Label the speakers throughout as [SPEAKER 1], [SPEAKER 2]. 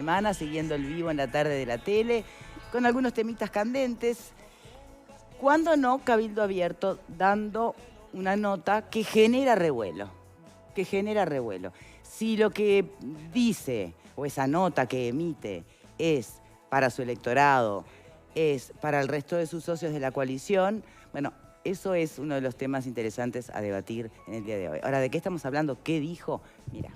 [SPEAKER 1] Semana, siguiendo el vivo en la tarde de la tele, con algunos temitas candentes. Cuando no, Cabildo Abierto dando una nota que genera revuelo. Si lo que dice, o esa nota que emite, es para su electorado, es para el resto de sus socios de la coalición, bueno, eso es uno de los temas interesantes a debatir en el día de hoy. Ahora, ¿de qué estamos hablando? ¿Qué dijo? Mira.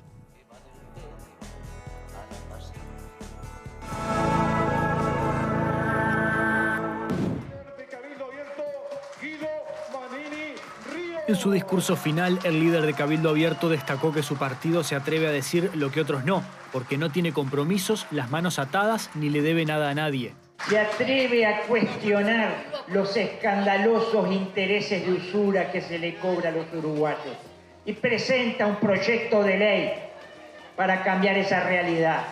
[SPEAKER 2] En su discurso final, el líder de Cabildo Abierto destacó que su partido se atreve a decir lo que otros no, porque no tiene compromisos, las manos atadas, ni le debe nada a nadie.
[SPEAKER 3] Se atreve a cuestionar los escandalosos intereses de usura que se le cobra a los uruguayos y presenta un proyecto de ley para cambiar esa realidad.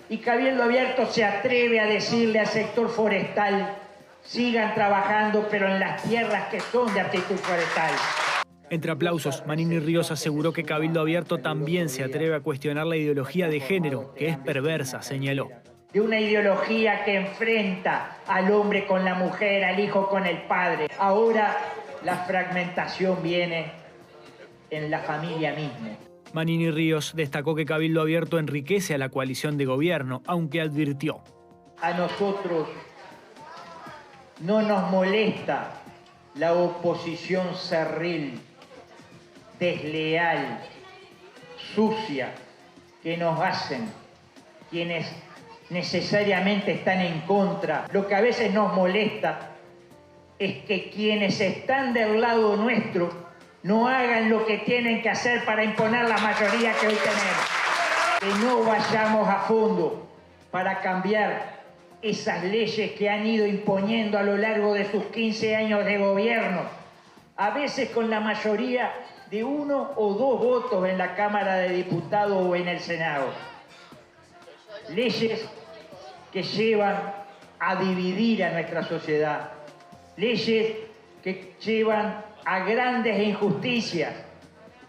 [SPEAKER 3] Y Cabildo Abierto se atreve a decirle al sector forestal: sigan trabajando, pero en las tierras que son de aptitud forestal.
[SPEAKER 2] Entre aplausos, Manini Ríos aseguró que Cabildo Abierto también se atreve a cuestionar la ideología de género, que es perversa, señaló.
[SPEAKER 3] De una ideología que enfrenta al hombre con la mujer, al hijo con el padre. Ahora la fragmentación viene en la familia misma.
[SPEAKER 2] Manini Ríos destacó que Cabildo Abierto enriquece a la coalición de gobierno, aunque advirtió:
[SPEAKER 3] a nosotros no nos molesta la oposición cerril, desleal, sucia, que nos hacen quienes necesariamente están en contra. Lo que a veces nos molesta es que quienes están del lado nuestro no hagan lo que tienen que hacer para imponer la mayoría que hoy tenemos. Que no vayamos a fondo para cambiar esas leyes que han ido imponiendo a lo largo de sus 15 años de gobierno, a veces con la mayoría de 1 o 2 votos en la Cámara de Diputados o en el Senado. Leyes que llevan a dividir a nuestra sociedad, leyes que llevan a grandes injusticias,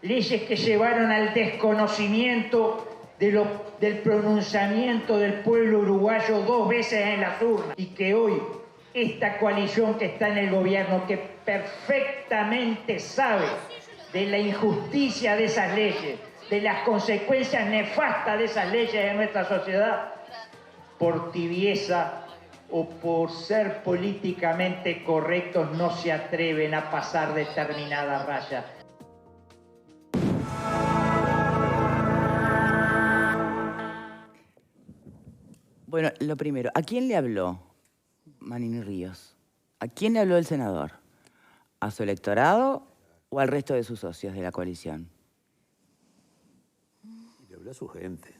[SPEAKER 3] leyes que llevaron al desconocimiento del pronunciamiento del pueblo uruguayo 2 veces en las urnas, y que hoy esta coalición que está en el gobierno, que perfectamente sabe de la injusticia de esas leyes, de las consecuencias nefastas de esas leyes en nuestra sociedad, por tibieza o por ser políticamente correctos, no se atreven a pasar determinada raya.
[SPEAKER 1] Bueno, lo primero, ¿a quién le habló Manini Ríos? ¿A quién le habló el senador? ¿A su electorado o al resto de sus socios de la coalición?
[SPEAKER 4] Le habló a su gente.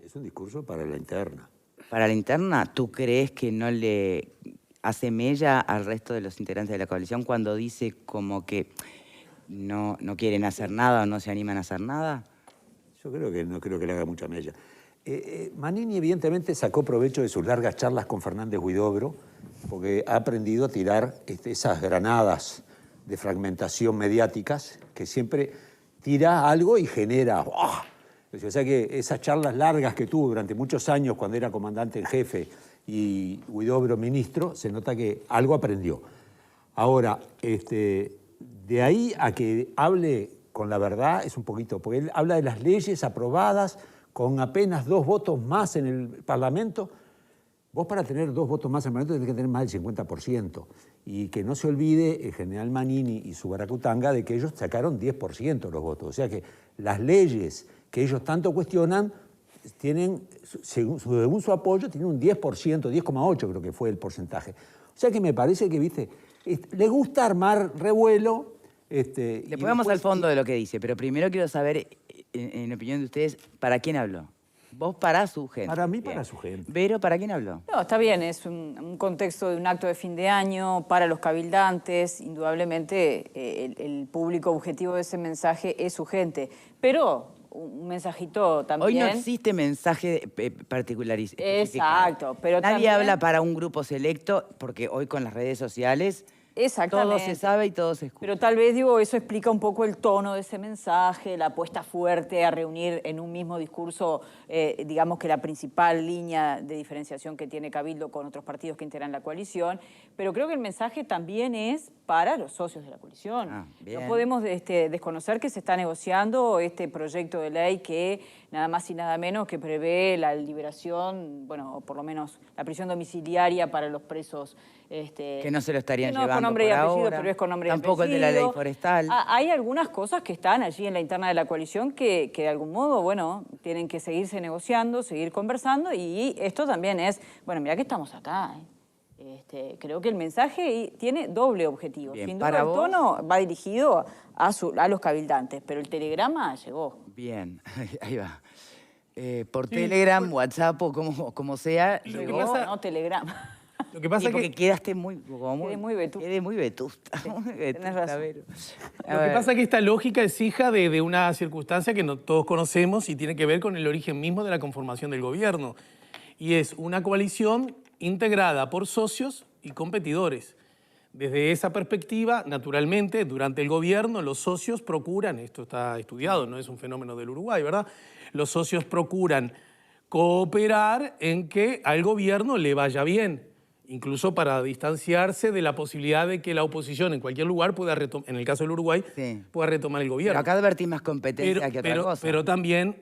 [SPEAKER 4] Es un discurso para la interna.
[SPEAKER 1] ¿Para la interna? ¿Tú crees que no le hace mella al resto de los integrantes de la coalición cuando dice como que no quieren hacer nada o no se animan a hacer nada?
[SPEAKER 4] Yo no creo que le haga mucha mella. Manini evidentemente sacó provecho de sus largas charlas con Fernández Huidobro, porque ha aprendido a tirar esas granadas de fragmentación mediáticas que siempre tira algo y genera... ¡oh! O sea que esas charlas largas que tuvo durante muchos años cuando era comandante en jefe y Huidobro ministro, se nota que algo aprendió. Ahora, de ahí a que hable con la verdad es un poquito, porque él habla de las leyes aprobadas con apenas 2 votos más en el Parlamento. Vos, para tener 2 votos más en el Parlamento tenés que tener más del 50%. Y que no se olvide el general Manini y su baracutanga de que ellos sacaron 10% de los votos. O sea que las leyes que ellos tanto cuestionan tienen, según su apoyo, tienen un 10%, 10,8% creo que fue el porcentaje. O sea que me parece que, viste, les gusta armar revuelo.
[SPEAKER 1] Después vamos al fondo de lo que dice, pero primero quiero saber, en opinión de ustedes, ¿para quién habló? Vos para su gente.
[SPEAKER 4] Para mí, para su gente.
[SPEAKER 1] Vero, ¿para quién habló?
[SPEAKER 5] No, está bien, es un contexto de un acto de fin de año para los cabildantes. Indudablemente el público objetivo de ese mensaje es su gente. Pero un mensajito también...
[SPEAKER 1] Hoy no existe mensaje particularizado.
[SPEAKER 5] Exacto, pero
[SPEAKER 1] nadie
[SPEAKER 5] también...
[SPEAKER 1] habla para un grupo selecto, porque hoy con las redes sociales
[SPEAKER 5] Exactamente.
[SPEAKER 1] Todo se sabe y todo se escucha.
[SPEAKER 5] Pero tal vez, digo, eso explica un poco el tono de ese mensaje, la apuesta fuerte a reunir en un mismo discurso, digamos que la principal línea de diferenciación que tiene Cabildo con otros partidos que integran la coalición. Pero creo que el mensaje también es para los socios de la coalición. No podemos desconocer que se está negociando este proyecto de ley que nada más y nada menos que prevé la liberación, bueno, o por lo menos la prisión domiciliaria para los presos.
[SPEAKER 1] Que no se lo estarían
[SPEAKER 5] no
[SPEAKER 1] llevando
[SPEAKER 5] con nombre y
[SPEAKER 1] por
[SPEAKER 5] apellido,
[SPEAKER 1] ahora.
[SPEAKER 5] pero es con nombre y
[SPEAKER 1] Tampoco
[SPEAKER 5] apellido.
[SPEAKER 1] el de la ley forestal.
[SPEAKER 5] Hay algunas cosas que están allí en la interna de la coalición que de algún modo, bueno, tienen que seguirse negociando, seguir conversando, y esto también es, bueno, mira que estamos acá, creo que el mensaje tiene doble objetivo.
[SPEAKER 1] Bien,
[SPEAKER 5] sin duda
[SPEAKER 1] para
[SPEAKER 5] el
[SPEAKER 1] vos.
[SPEAKER 5] tono va dirigido a los cabildantes, pero el telegrama llegó.
[SPEAKER 1] Bien, ahí va. Por Telegram, WhatsApp o como sea.
[SPEAKER 5] Llegó, no telegrama.
[SPEAKER 6] Lo que pasa
[SPEAKER 1] Sí, porque
[SPEAKER 6] que
[SPEAKER 1] quedaste
[SPEAKER 5] Quedé muy vetusta.
[SPEAKER 1] Quedé muy vetusta.
[SPEAKER 5] Sí,
[SPEAKER 1] muy
[SPEAKER 5] tenés
[SPEAKER 1] vetusta,
[SPEAKER 5] razón.
[SPEAKER 1] Vero.
[SPEAKER 6] Lo que pasa es que esta lógica es hija de una circunstancia que no todos conocemos y tiene que ver con el origen mismo de la conformación del gobierno. Y es una coalición integrada por socios y competidores. Desde esa perspectiva, naturalmente, durante el gobierno los socios procuran, esto está estudiado, no es un fenómeno del Uruguay, ¿verdad? Los socios procuran cooperar en que al gobierno le vaya bien, incluso para distanciarse de la posibilidad de que la oposición en cualquier lugar pueda retomar, en el caso del Uruguay,
[SPEAKER 1] Sí.
[SPEAKER 6] pueda retomar el gobierno.
[SPEAKER 1] Pero acá advertís más competencia que otra cosa.
[SPEAKER 6] Pero también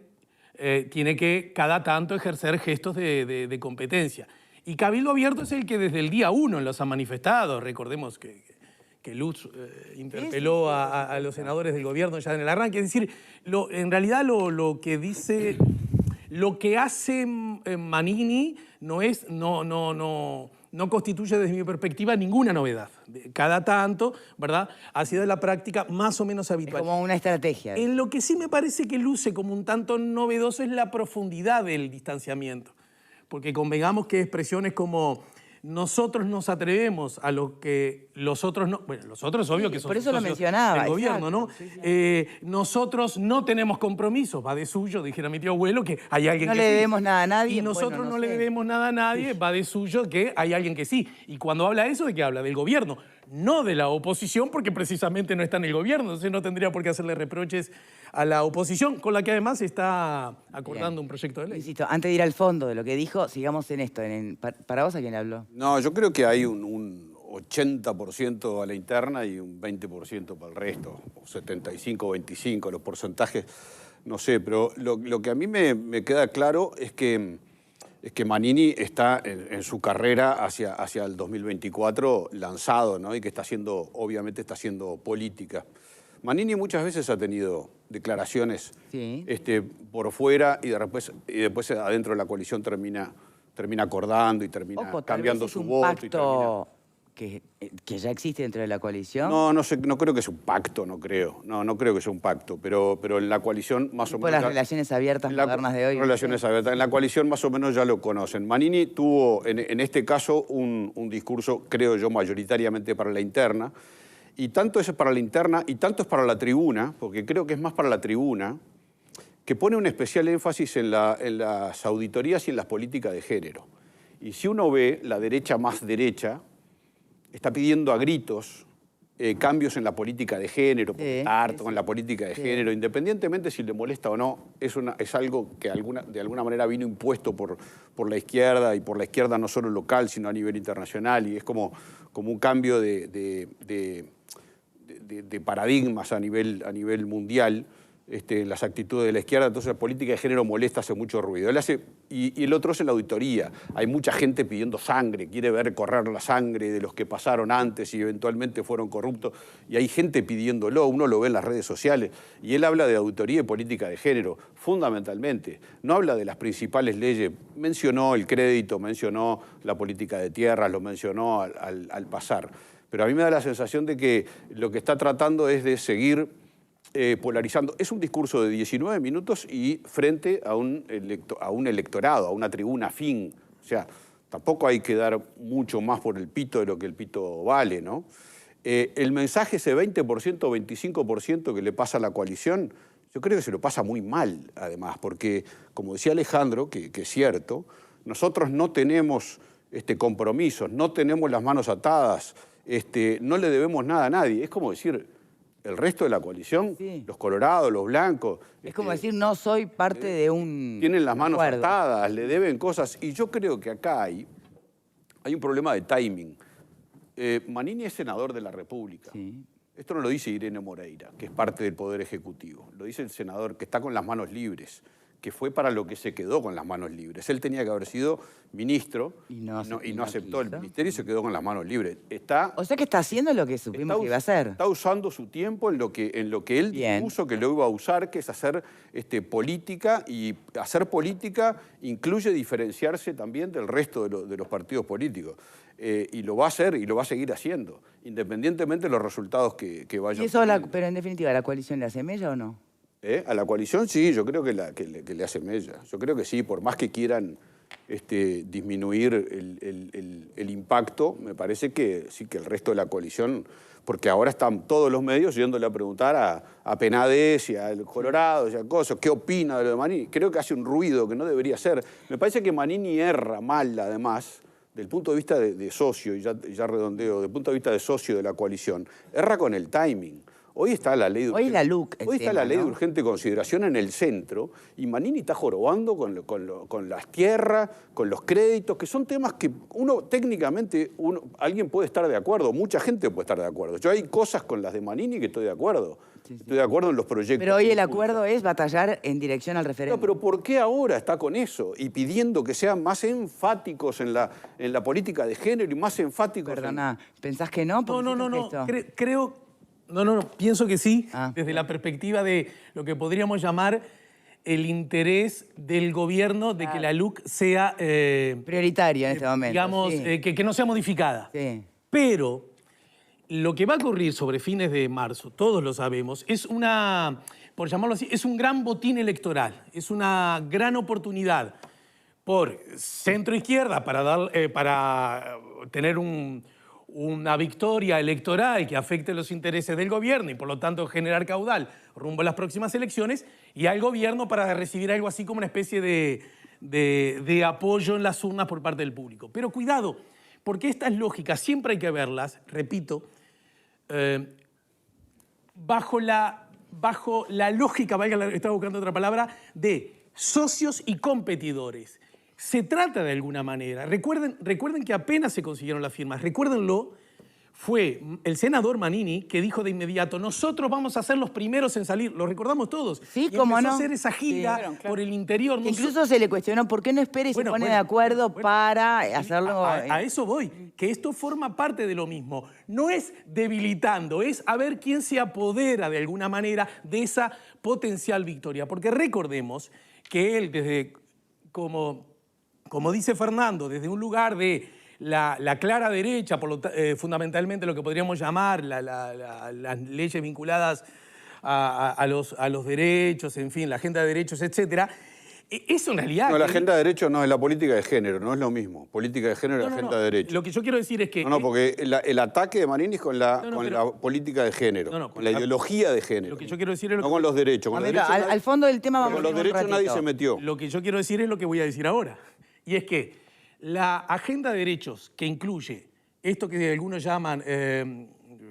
[SPEAKER 6] tiene que cada tanto ejercer gestos de competencia. Y Cabildo Abierto es el que desde el día 1 los ha manifestado. Recordemos que Lutz interpeló a los senadores del gobierno ya en el arranque. Es decir, en realidad lo que dice, lo que hace Manini no constituye desde mi perspectiva ninguna novedad. Cada tanto, ¿verdad?, ha sido la práctica más o menos habitual.
[SPEAKER 1] Es como una estrategia.
[SPEAKER 6] En lo que sí me parece que luce como un tanto novedoso es la profundidad del distanciamiento. Porque convengamos que expresiones como nosotros nos atrevemos a lo que los otros no... Bueno, los otros obvio que son
[SPEAKER 1] por eso lo
[SPEAKER 6] socios
[SPEAKER 1] mencionaba,
[SPEAKER 6] del gobierno, ¿no?
[SPEAKER 1] exacto, sí.
[SPEAKER 6] Nosotros no tenemos compromisos, va de suyo, dijera mi tío abuelo, que hay alguien
[SPEAKER 1] No
[SPEAKER 6] que
[SPEAKER 1] le
[SPEAKER 6] sí.
[SPEAKER 1] debemos nada a nadie,
[SPEAKER 6] Y nosotros
[SPEAKER 1] bueno,
[SPEAKER 6] no
[SPEAKER 1] no
[SPEAKER 6] le
[SPEAKER 1] sé.
[SPEAKER 6] debemos nada a nadie, va de suyo que hay alguien que sí. Y cuando habla de eso, ¿de qué habla? Del gobierno, no de la oposición, porque precisamente no está en el gobierno, entonces no tendría por qué hacerle reproches a la oposición, con la que además está acordando un proyecto de ley.
[SPEAKER 1] Insisto, antes de ir al fondo de lo que dijo, sigamos en esto. ¿Para vos a quién le habló?
[SPEAKER 4] No, yo creo que hay un 80% a la interna y un 20% para el resto, o 75-25, los porcentajes, no sé, pero lo que a mí me queda claro es que Manini está en su carrera hacia el 2024 lanzado, ¿no? Y que obviamente está haciendo política. Manini muchas veces ha tenido declaraciones
[SPEAKER 1] Sí.
[SPEAKER 4] por fuera y después adentro de la coalición termina acordando y termina
[SPEAKER 1] Ojo, tal
[SPEAKER 4] cambiando
[SPEAKER 1] vez es
[SPEAKER 4] su
[SPEAKER 1] un
[SPEAKER 4] voto.
[SPEAKER 1] pacto que ya existe dentro de la coalición.
[SPEAKER 4] No sé, no creo que sea un pacto, no creo. No creo que sea un pacto, pero en la coalición más o
[SPEAKER 1] Tipo
[SPEAKER 4] menos...
[SPEAKER 1] las relaciones abiertas modernas de hoy.
[SPEAKER 4] Relaciones abiertas. En la coalición más o menos ya lo conocen. Manini tuvo, en este caso, un discurso, creo yo, mayoritariamente para la interna. Y tanto es para la interna y tanto es para la tribuna, porque creo que es más para la tribuna, que pone un especial énfasis en las auditorías y en las políticas de género. Y si uno ve la derecha más derecha, está pidiendo a gritos cambios en la política de género, harto en la política de género, independientemente si le molesta o no, es algo que de alguna manera vino impuesto por la izquierda, y por la izquierda no solo local, sino a nivel internacional, y es como un cambio de paradigmas a nivel mundial, las actitudes de la izquierda. Entonces la política de género molesta, hace mucho ruido. Y el otro es la auditoría. Hay mucha gente pidiendo sangre, quiere ver correr la sangre de los que pasaron antes y eventualmente fueron corruptos, y hay gente pidiéndolo, uno lo ve en las redes sociales, y él habla de auditoría y política de género, fundamentalmente. No habla de las principales leyes, mencionó el crédito, mencionó la política de tierras, lo mencionó al pasar. Pero a mí me da la sensación de que lo que está tratando es de seguir polarizando. Es un discurso de 19 minutos y frente a un electorado, a una tribuna afín. O sea, tampoco hay que dar mucho más por el pito de lo que el pito vale, ¿no? El mensaje, ese 20% o 25% que le pasa a la coalición, yo creo que se lo pasa muy mal, además, porque, como decía Alejandro, que es cierto, nosotros no tenemos compromisos, no tenemos las manos atadas.
[SPEAKER 7] no le debemos nada a nadie. Es como decir, el resto de la coalición,
[SPEAKER 1] Sí.
[SPEAKER 7] los colorados, los blancos...
[SPEAKER 1] Es como decir, no soy parte de un
[SPEAKER 7] tienen las manos
[SPEAKER 1] acuerdo.
[SPEAKER 7] atadas, le deben cosas. Y yo creo que acá hay un problema de timing. Manini es senador de la República.
[SPEAKER 1] Sí.
[SPEAKER 7] Esto no lo dice Irene Moreira, que es parte del Poder Ejecutivo. Lo dice el senador que está con las manos libres, que fue para lo que se quedó con las manos libres. Él tenía que haber sido ministro
[SPEAKER 1] Y no
[SPEAKER 7] aceptó el
[SPEAKER 1] quiso.
[SPEAKER 7] ministerio y se quedó con las manos libres.
[SPEAKER 1] O sea que está haciendo lo que supimos que iba a hacer.
[SPEAKER 7] Está usando su tiempo en lo que él
[SPEAKER 1] Bien.
[SPEAKER 7] dispuso que lo iba a usar, que es hacer política, y hacer política incluye diferenciarse también del resto de los partidos políticos. Y lo va a hacer y lo va a seguir haciendo, independientemente de los resultados que vayan.
[SPEAKER 1] ¿Y eso pero en definitiva, ¿la coalición le hace mella o no?
[SPEAKER 7] A la coalición sí, yo creo que le hace mella. Yo creo que sí, por más que quieran disminuir el impacto, me parece que sí, que el resto de la coalición, porque ahora están todos los medios yéndole a preguntar a Penades y al Colorado y a cosas, ¿qué opina de lo de Manini? Creo que hace un ruido que no debería ser. Me parece que Manini erra mal, además, del punto de vista de socio, y ya redondeo, del punto de vista de socio de la coalición, erra con el timing. Hoy está la ley de
[SPEAKER 1] Hoy la LUC, el
[SPEAKER 7] Hoy está
[SPEAKER 1] tema,
[SPEAKER 7] la ley de
[SPEAKER 1] ¿no?
[SPEAKER 7] urgente consideración en el centro y Manini está jorobando con las tierras, con los créditos, que son temas que técnicamente alguien puede estar de acuerdo, mucha gente puede estar de acuerdo. Yo hay cosas con las de Manini que estoy de acuerdo.
[SPEAKER 1] Sí.
[SPEAKER 7] Estoy de acuerdo en los proyectos.
[SPEAKER 1] Pero hoy
[SPEAKER 7] que
[SPEAKER 1] el
[SPEAKER 7] impulsa.
[SPEAKER 1] acuerdo es batallar en dirección al referéndum.
[SPEAKER 7] Pero ¿por qué ahora está con eso? Y pidiendo que sean más enfáticos en la política de género y más enfáticos
[SPEAKER 1] Perdona, ¿pensás que no? ¿Por qué
[SPEAKER 6] No.
[SPEAKER 1] hiciste esto?
[SPEAKER 6] Creo... No, pienso que sí,
[SPEAKER 1] Ah.
[SPEAKER 6] desde la perspectiva de lo que podríamos llamar el interés del gobierno de que la LUC sea...
[SPEAKER 1] Prioritario en este momento.
[SPEAKER 6] digamos,
[SPEAKER 1] sí.
[SPEAKER 6] que no sea modificada.
[SPEAKER 1] Sí.
[SPEAKER 6] Pero lo que va a ocurrir sobre fines de marzo, todos lo sabemos, es por llamarlo así, es un gran botín electoral, es una gran oportunidad por centro-izquierda para tener una victoria electoral que afecte los intereses del gobierno y por lo tanto generar caudal rumbo a las próximas elecciones, y al gobierno para recibir algo así como una especie de apoyo en las urnas por parte del público. Pero cuidado, porque estas lógicas siempre hay que verlas, repito, bajo la lógica, estaba buscando otra palabra, de socios y competidores. Se trata de alguna manera, recuerden que apenas se consiguieron las firmas, recuérdenlo, fue el senador Manini que dijo de inmediato, nosotros vamos a ser los primeros en salir, lo recordamos todos.
[SPEAKER 1] Sí,
[SPEAKER 6] y
[SPEAKER 1] cómo
[SPEAKER 6] empezó
[SPEAKER 1] no.
[SPEAKER 6] a hacer esa gira
[SPEAKER 5] claro.
[SPEAKER 6] por el interior.
[SPEAKER 1] Que incluso se le cuestionó por qué no espera y se pone de acuerdo para hacerlo.
[SPEAKER 6] A eso voy, que esto forma parte de lo mismo. No es debilitando, es a ver quién se apodera de alguna manera de esa potencial victoria. Porque recordemos que él, como dice Fernando, desde un lugar de la clara derecha, fundamentalmente lo que podríamos llamar las leyes vinculadas a los derechos, en fin, la agenda de derechos, etc. Es una realidad.
[SPEAKER 7] No, la agenda de derechos no es la política de género, no es lo mismo. Política de género y agenda de derechos.
[SPEAKER 6] Lo que yo quiero decir es que...
[SPEAKER 7] No, porque el ataque de Manini es con la política de género, con la ideología de género.
[SPEAKER 6] Lo que yo quiero decir es
[SPEAKER 7] no con los derechos. Con los derechos
[SPEAKER 1] al fondo del tema vamos
[SPEAKER 7] con
[SPEAKER 1] a
[SPEAKER 7] los
[SPEAKER 1] ir un
[SPEAKER 7] derechos nadie
[SPEAKER 1] ratito.
[SPEAKER 7] se metió.
[SPEAKER 6] Lo que yo quiero decir es lo que voy a decir ahora. Y es que la agenda de derechos que incluye esto que algunos llaman,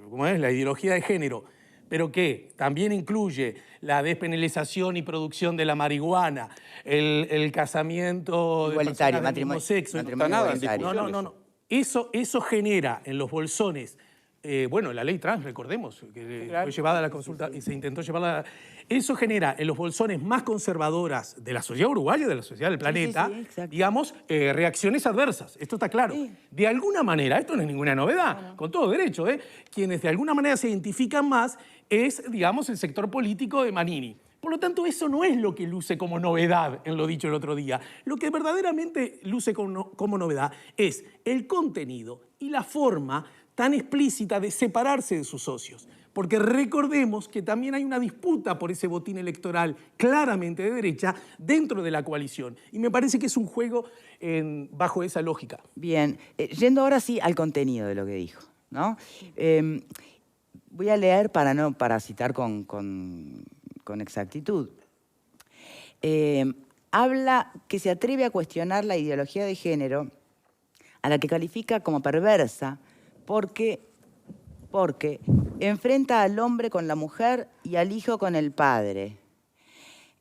[SPEAKER 6] ¿cómo es? La ideología de género, pero que también incluye la despenalización y producción de la marihuana, el casamiento
[SPEAKER 1] Igualitario,
[SPEAKER 6] de personas del mismo sexo.
[SPEAKER 1] matrimonio igualitario.
[SPEAKER 6] No. Eso genera en los bolsones, la ley trans, recordemos, que fue llevada a la consulta y se intentó llevarla. Eso genera en los bolsones más conservadoras de la sociedad uruguaya, de la sociedad del planeta,
[SPEAKER 1] exacto.
[SPEAKER 6] digamos, reacciones adversas. Esto está claro.
[SPEAKER 1] Sí.
[SPEAKER 6] De alguna manera, esto no es ninguna novedad, con todo derecho, quienes de alguna manera se identifican más es, digamos, el sector político de Manini. Por lo tanto, eso no es lo que luce como novedad en lo dicho el otro día. Lo que verdaderamente luce como novedad es el contenido y la forma tan explícita de separarse de sus socios. Porque recordemos que también hay una disputa por ese botín electoral claramente de derecha dentro de la coalición. Y me parece que es un juego bajo esa lógica.
[SPEAKER 1] Bien, yendo ahora sí al contenido de lo que dijo, ¿no? Voy a leer para citar con exactitud. Habla que se atreve a cuestionar la ideología de género, a la que califica como perversa, porque porque enfrenta al hombre con la mujer y al hijo con el padre.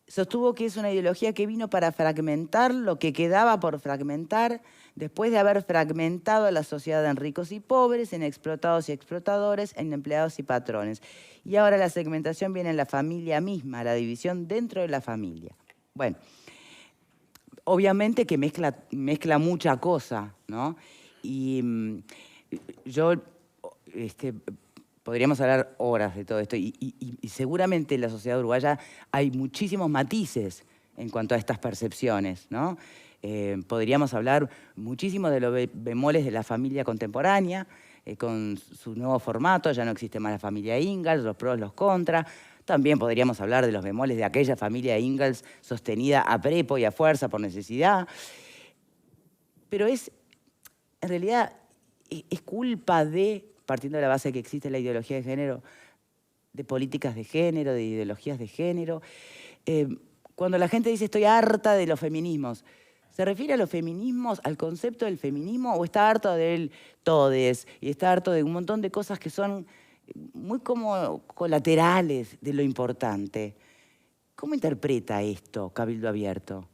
[SPEAKER 1] Sostuvo que es una ideología que vino para fragmentar lo que quedaba por fragmentar después de haber fragmentado a la sociedad en ricos y pobres, en explotados y explotadores, en empleados y patrones. Y ahora la segmentación viene en la familia misma, la división dentro de la familia. Bueno, obviamente que mezcla mucha cosa, ¿no? Y yo... podríamos hablar horas de todo esto y seguramente en la sociedad uruguaya hay muchísimos matices en cuanto a estas percepciones, ¿no? Podríamos hablar muchísimo de los bemoles de la familia contemporánea, con su nuevo formato, ya no existe más la familia Ingalls, los pros, los contras. También podríamos hablar de los bemoles de aquella familia Ingalls sostenida a prepo y a fuerza por necesidad. Pero en realidad, es culpa de, partiendo de la base de que existe la ideología de género, de políticas de género, de ideologías de género. Cuando la gente dice estoy harta de los feminismos, ¿se refiere a los feminismos, al concepto del feminismo, o está harto del todes y está harto de un montón de cosas que son muy como colaterales de lo importante? ¿Cómo interpreta esto Cabildo Abierto?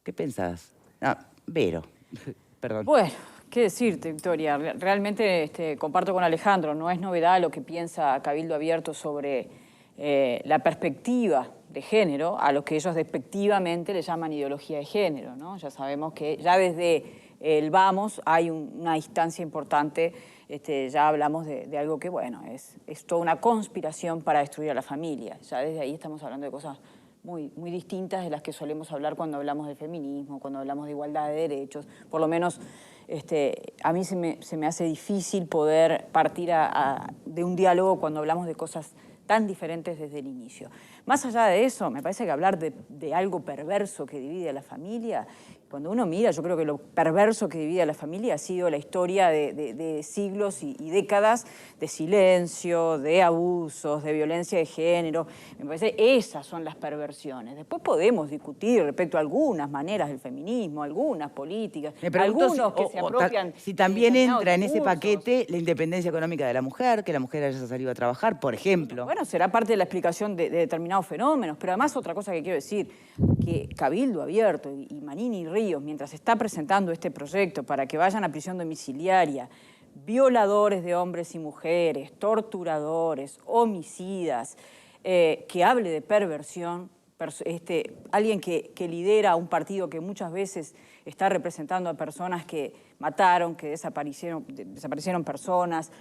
[SPEAKER 1] ¿Qué pensás? Vero, perdón.
[SPEAKER 5] Bueno, qué decirte, Victoria. Realmente comparto con Alejandro, no es novedad lo que piensa Cabildo Abierto sobre la perspectiva de género, a lo que ellos despectivamente le llaman ideología de género, ¿no? Ya sabemos que ya desde el vamos hay una distancia importante, ya hablamos de algo que, bueno, es toda una conspiración para destruir a la familia. Ya desde ahí estamos hablando de cosas muy distintas de las que solemos hablar cuando hablamos de feminismo, cuando hablamos de igualdad de derechos. Por lo menos a mí se me hace difícil poder partir de un diálogo cuando hablamos de cosas tan diferentes desde el inicio. Más allá de eso, me parece que hablar de algo perverso que divide a la familia, cuando uno mira, yo creo que lo perverso que divide a la familia ha sido la historia de siglos y décadas de silencio, de abusos, de violencia de género. Me parece que esas son las perversiones. Después podemos discutir respecto a algunas maneras del feminismo, algunas políticas, algunos que se apropian...
[SPEAKER 1] Si también entra en ese paquete la independencia económica de la mujer, que la mujer haya salido a trabajar, por ejemplo.
[SPEAKER 5] Bueno, será parte de la explicación de determinados fenómenos, pero además otra cosa que quiero decir, que Cabildo Abierto y Manini y Ríos, mientras está presentando este proyecto para que vayan a prisión domiciliaria, violadores de hombres y mujeres, torturadores, homicidas, que hable de perversión, alguien que lidera un partido que muchas veces está representando a personas que mataron, que desaparecieron personas.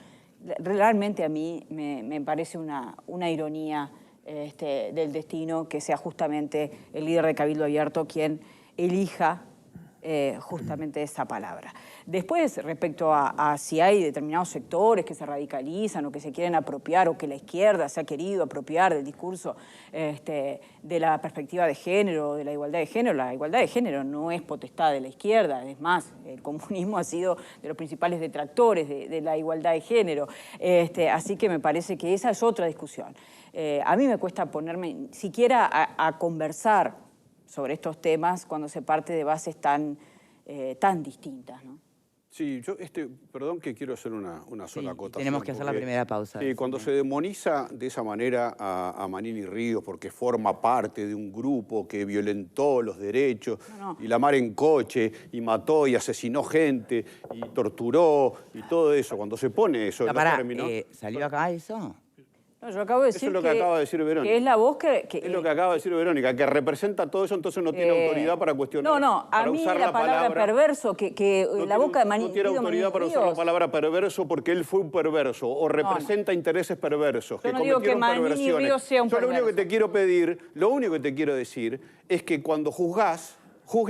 [SPEAKER 5] Realmente a mí me parece una ironía del destino que sea justamente el líder de Cabildo Abierto quien elija justamente esa palabra. Después, respecto a si hay determinados sectores que se radicalizan o que se quieren apropiar o que la izquierda se ha querido apropiar del discurso de la perspectiva de género, de la igualdad de género no es potestad de la izquierda, es más, el comunismo ha sido de los principales detractores de la igualdad de género, así que me parece que esa es otra discusión. A mí me cuesta ponerme siquiera a conversar sobre estos temas cuando se parte de bases tan distintas, ¿no?
[SPEAKER 7] Sí, yo perdón que quiero hacer una sola acotación.
[SPEAKER 1] Tenemos que hacer la primera pausa.
[SPEAKER 7] Sí, cuando se demoniza de esa manera a Manini Ríos porque forma parte de un grupo que violentó los derechos y la mar en coche y mató y asesinó gente y torturó y todo eso, cuando se pone eso en los términos...
[SPEAKER 1] ¿Salió acá eso?
[SPEAKER 5] No, yo acabo de decir
[SPEAKER 7] eso es lo que acaba de decir Verónica.
[SPEAKER 5] Que es la voz que
[SPEAKER 7] es lo que acaba de decir Verónica, que representa todo eso, entonces no tiene autoridad para cuestionar.
[SPEAKER 5] No, a mí la palabra perverso, que la boca de Manini...
[SPEAKER 7] No tiene autoridad para usar la palabra perverso porque él fue un perverso o representa intereses perversos.
[SPEAKER 5] Yo no digo que Manini Ríos sea un perverso.
[SPEAKER 7] Yo lo único que te quiero pedir, lo único que te quiero decir es que cuando juzgues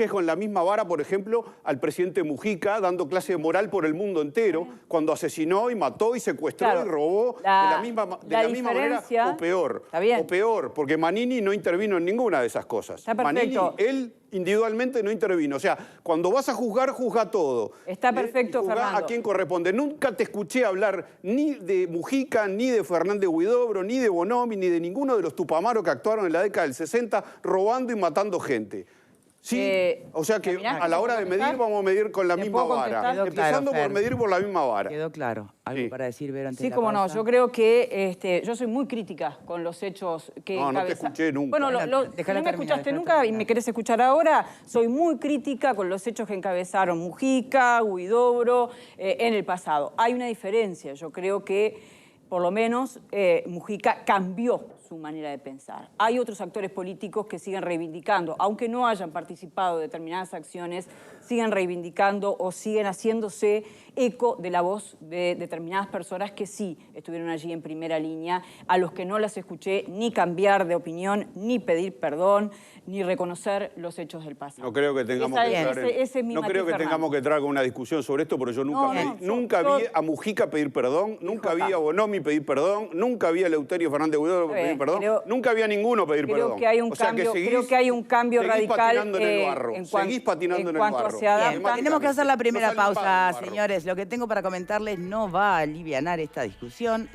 [SPEAKER 7] con la misma vara, por ejemplo, al presidente Mujica, dando clase de moral por el mundo entero, cuando asesinó y mató y secuestró y robó de la misma manera o peor.
[SPEAKER 5] Está bien.
[SPEAKER 7] O peor, porque Manini no intervino en ninguna de esas cosas.
[SPEAKER 5] Está perfecto.
[SPEAKER 7] Manini, él individualmente no intervino. O sea, cuando vas a juzgar, juzga todo.
[SPEAKER 5] Está perfecto,
[SPEAKER 7] juzga
[SPEAKER 5] Fernando.
[SPEAKER 7] a quien corresponde. Nunca te escuché hablar ni de Mujica, ni de Fernández Huidobro, ni de Bonomi, ni de ninguno de los tupamaros que actuaron en la década del 60 robando y matando gente. Sí, o sea que
[SPEAKER 5] ¿terminás?
[SPEAKER 7] a la hora de medir vamos a medir con la
[SPEAKER 5] ¿Te
[SPEAKER 7] misma
[SPEAKER 5] puedo
[SPEAKER 7] vara.
[SPEAKER 5] contestar?
[SPEAKER 7] Empezando
[SPEAKER 1] Quedó claro,
[SPEAKER 7] por medir por la misma vara.
[SPEAKER 1] Quedó claro. ¿Algo
[SPEAKER 7] Sí.
[SPEAKER 1] para decir, Vero, antes
[SPEAKER 5] Sí,
[SPEAKER 1] de la
[SPEAKER 5] cómo no.
[SPEAKER 1] pausa?
[SPEAKER 5] Yo creo que yo soy muy crítica con los hechos que
[SPEAKER 7] No, no te
[SPEAKER 5] encabeza-
[SPEAKER 7] escuché nunca.
[SPEAKER 5] Bueno,
[SPEAKER 1] Bueno,
[SPEAKER 5] si
[SPEAKER 1] déjala
[SPEAKER 5] no me
[SPEAKER 1] terminar,
[SPEAKER 5] escuchaste
[SPEAKER 1] déjala
[SPEAKER 5] nunca y
[SPEAKER 1] terminar.
[SPEAKER 5] me querés escuchar ahora, soy muy crítica con los hechos que encabezaron Mujica, Huidobro en el pasado. Hay una diferencia. Yo creo que, por lo menos, Mujica cambió su manera de pensar. Hay otros actores políticos que siguen reivindicando, aunque no hayan participado de determinadas acciones, siguen reivindicando o siguen haciéndose eco de la voz de determinadas personas que sí estuvieron allí en primera línea, a los que no las escuché ni cambiar de opinión, ni pedir perdón, ni reconocer los hechos del pasado.
[SPEAKER 7] No creo que tengamos
[SPEAKER 5] Esa
[SPEAKER 7] que
[SPEAKER 5] es-
[SPEAKER 7] entrar en-
[SPEAKER 5] ese es mi
[SPEAKER 7] no
[SPEAKER 5] matiz,
[SPEAKER 7] creo que
[SPEAKER 5] Fernando.
[SPEAKER 7] tengamos que entrar con una discusión sobre esto, porque yo nunca,
[SPEAKER 5] No, no,
[SPEAKER 7] nunca
[SPEAKER 5] yo-
[SPEAKER 7] vi a Mujica pedir perdón, nunca vi
[SPEAKER 5] acá.
[SPEAKER 7] a Bonomi pedir perdón, nunca vi a Eleuterio Fernández Huidobro
[SPEAKER 5] Está bien,
[SPEAKER 7] pedir perdón,
[SPEAKER 5] creo-
[SPEAKER 7] nunca vi a ninguno pedir
[SPEAKER 5] Creo
[SPEAKER 7] perdón.
[SPEAKER 5] que hay un
[SPEAKER 7] O sea,
[SPEAKER 5] cambio,
[SPEAKER 7] seguís-
[SPEAKER 5] creo que hay un cambio
[SPEAKER 7] seguís
[SPEAKER 5] radical
[SPEAKER 7] patinando en el barro,
[SPEAKER 5] en cuan-
[SPEAKER 7] seguís patinando en el
[SPEAKER 5] cuanto
[SPEAKER 7] barro.
[SPEAKER 5] se adapta.
[SPEAKER 7] Además,
[SPEAKER 1] Tenemos que hacer la primera
[SPEAKER 7] No salimos
[SPEAKER 1] pausa,
[SPEAKER 7] del barro.
[SPEAKER 1] señores. Lo que tengo para comentarles no va a alivianar esta discusión.